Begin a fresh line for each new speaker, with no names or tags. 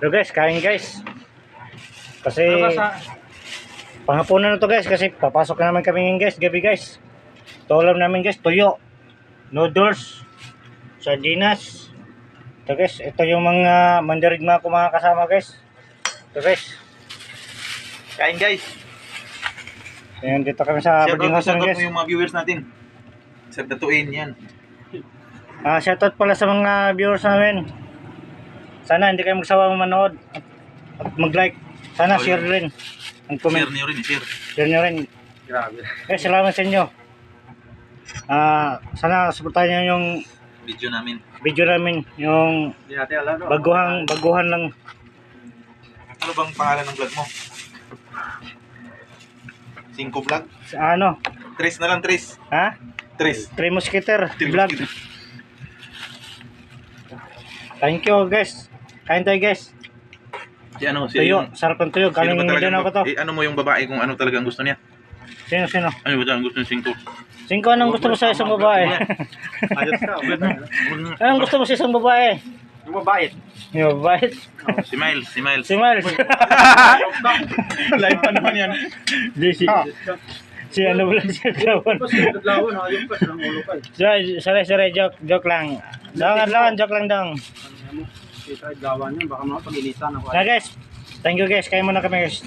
So guys, kain guys. Kasi
Ano ba sa...
panghapunan na to guys kasi papasok na naman kami ngayon guys, gabi guys. Tulam namin guys, tuyo, noodles, sardinas. Ito guys, ito yung mga mandirigma ko mga kasama guys. Ito guys.
Kain guys.
Ayan, dito kami sa boarding house
Shoutout
guys.
mo yung mga viewers natin. Sa datuin yan.
Shoutout pala sa mga viewers namin. Sana hindi kayo magsawa manood at mag-like. Sana
Oh,
share rin. Ang comment.
Share niyo rin, share.
Share nyo rin.
Grabe.
Salamat sa inyo. Sana supportahan nyo yung
Video namin.
video namin. Yung
Hindi natin alam. No?
baguhan lang.
Ano bang pangalan ng vlog mo? 5 vlog?
Ano?
Tres na lang, Tres.
Ha?
Tres.
Three Musketer
Tres
vlog.
vlog.
Thank you guys. Kain tayo guys.
Si ano? Si
Tuyo. Sarap ng tuyo. Galing din ako to.
ano mo yung babae kung ano talagang gusto niya?
Sino?
Ano ba talagang gusto ng 5?
5 anong gusto mo sa isang babae?
Ayos ka.
Anong gusto mo sa isang babae?
Yung mabait.
Yung babae?
Si Miles. Si Miles.
Si Miles.
Live pa naman yan.
Si ano ba lang siya lawan? Sorry, joke lang. Lawan, joke lang dong.
Kita gawa niya, baka mga pag-initan ako.
Na guys, thank you guys. Kain muna kami guys.